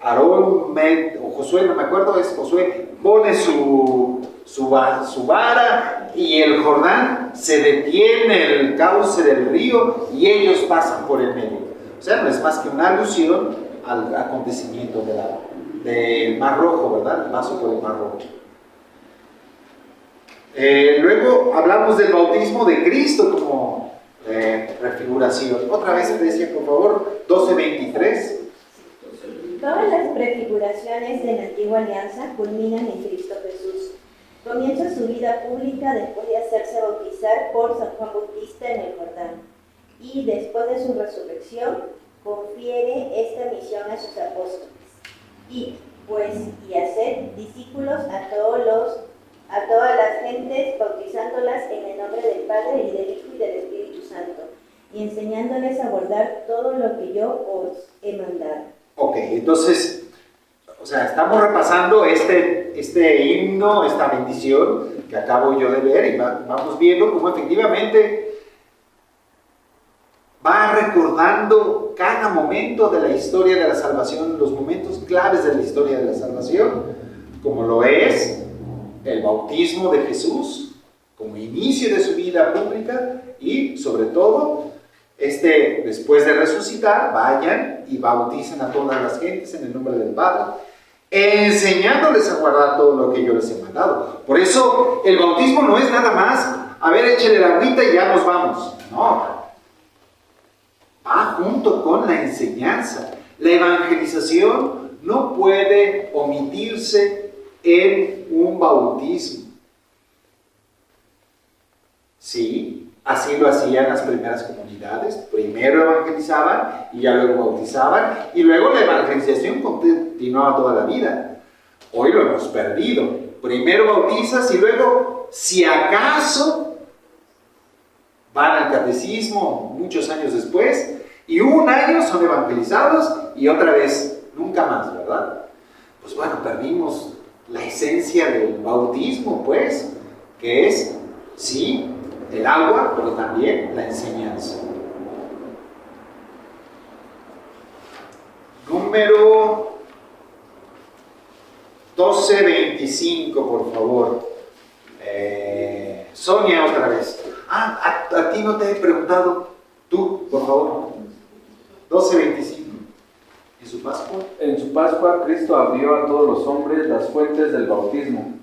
A: Aarón o Josué, no me acuerdo, es Josué, pone su vara y el Jordán se detiene el cauce del río y ellos pasan por el medio. O sea, no es más que una alusión al acontecimiento del Mar Rojo, ¿verdad? El paso por el Mar Rojo. Luego hablamos del bautismo de Cristo como prefiguración. Otra vez, decía, por favor, 12:23.
G: Todas las prefiguraciones de la antigua alianza culminan en Cristo Jesús. Comienza su vida pública después de hacerse bautizar por San Juan Bautista en el Jordán, y después de su resurrección confiere esta misión a sus apóstoles. Y hacer discípulos a todas las gentes, bautizándolas en el nombre del Padre y del Hijo y del Espíritu Santo, y enseñándoles a guardar todo lo que yo os he mandado.
A: Ok, entonces, estamos repasando este himno, esta bendición que acabo yo de ver, y vamos viendo cómo efectivamente va recordando cada momento de la historia de la salvación, los momentos claves de la historia de la salvación, como lo es el bautismo de Jesús, como inicio de su vida pública, y sobre todo, después de resucitar, vayan y bauticen a todas las gentes en el nombre del Padre, enseñándoles a guardar todo lo que yo les he mandado. Por eso, el bautismo no es nada más, a ver, échale la agüita y ya nos vamos. No, va junto con la enseñanza. La evangelización no puede omitirse en un bautismo. Sí, así lo hacían las primeras comunidades. Primero evangelizaban y ya luego bautizaban, y luego la evangelización continuaba toda la vida. Hoy lo hemos perdido. Primero bautizas y luego, si acaso, van al catecismo muchos años después, y un año son evangelizados y otra vez nunca más, ¿verdad? Pues bueno, perdimos la esencia del bautismo, pues, que es, sí, el agua, pero también la enseñanza. Número 12:25, por favor. Sonia, otra vez. A ti no te he preguntado. Tú, por favor. 12:25. ¿En su Pascua?
L: En su Pascua, Cristo abrió a todos los hombres las fuentes del bautismo.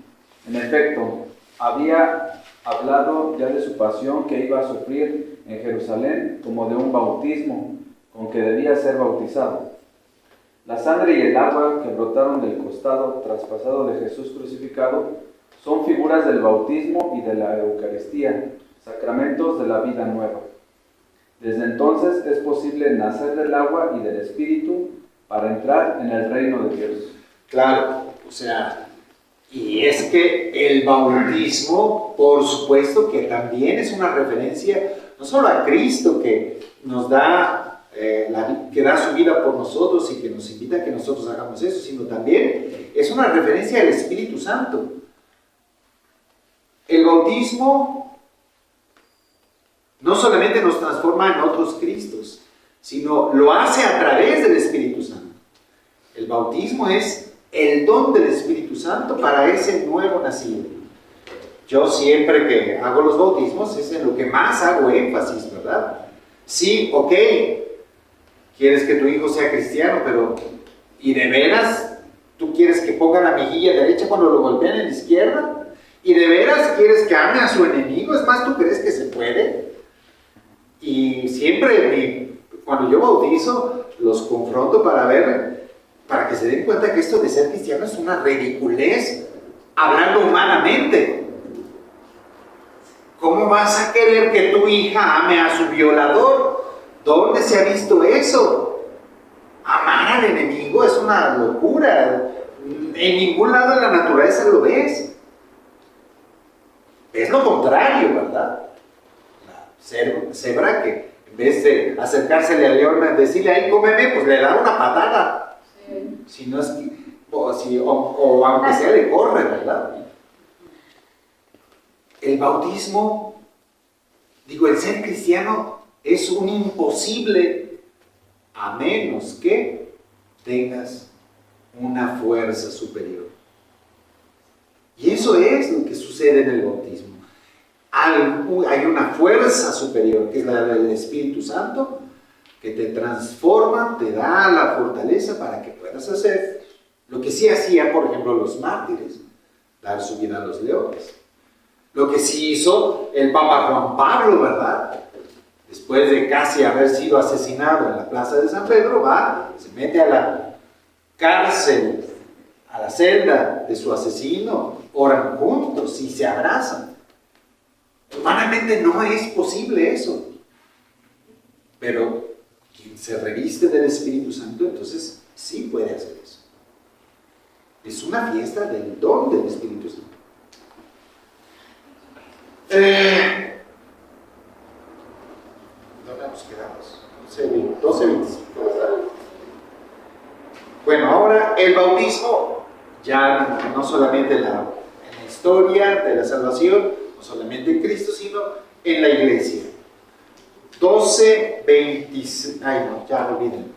L: En efecto, había hablado ya de su pasión que iba a sufrir en Jerusalén, como de un bautismo con que debía ser bautizado. La sangre y el agua que brotaron del costado traspasado de Jesús crucificado son figuras del bautismo y de la Eucaristía, sacramentos de la vida nueva. Desde entonces es posible nacer del agua y del Espíritu, para entrar en el reino de Dios.
A: Claro, o sea, y es que el bautismo, por supuesto que también es una referencia no solo a Cristo que nos da, que da su vida por nosotros y que nos invita a que nosotros hagamos eso, sino también es una referencia al Espíritu Santo. El bautismo no solamente nos transforma en otros Cristos, sino lo hace a través del Espíritu Santo. El bautismo es el don del Espíritu Santo para ese nuevo nacido. Yo siempre que hago los bautismos es en lo que más hago énfasis, ¿verdad? Sí, ok, quieres que tu hijo sea cristiano, pero ¿y de veras tú quieres que ponga la mejilla derecha cuando lo golpean en la izquierda? ¿Y de veras quieres que ame a su enemigo? Es más, ¿tú crees que se puede? Y siempre cuando yo bautizo los confronto para que se den cuenta que esto de ser cristiano es una ridiculez, hablando humanamente. ¿Cómo vas a querer que tu hija ame a su violador? ¿Dónde se ha visto eso? Amar al enemigo es una locura. En ningún lado de la naturaleza lo ves. Es lo contrario, ¿verdad? La cebra que en vez de acercársele al león, decirle, ahí cómeme, pues le da una patada. Sí. Si no es que, o aunque sea le corre, ¿verdad? El bautismo, el ser cristiano es un imposible a menos que tengas una fuerza superior. Y eso es lo que sucede en el bautismo. Hay una fuerza superior, que es la del Espíritu Santo, que te transforma, te da la fortaleza para que puedas hacer lo que sí hacían, por ejemplo, los mártires, dar su vida a los leones. Lo que sí hizo el Papa Juan Pablo, ¿verdad? Después de casi haber sido asesinado en la plaza de San Pedro, se mete a la cárcel, a la celda de su asesino, oran juntos y se abrazan. Humanamente no es posible eso. Pero quien se reviste del Espíritu Santo, entonces sí puede hacer eso. Es una fiesta del don del Espíritu Santo. ¿Dónde nos quedamos? 12:25, ¿verdad? Bueno, ahora el bautismo, ya no solamente en la historia de la salvación, no solamente en Cristo, sino en la iglesia. 12:26, ay no, ya olviden.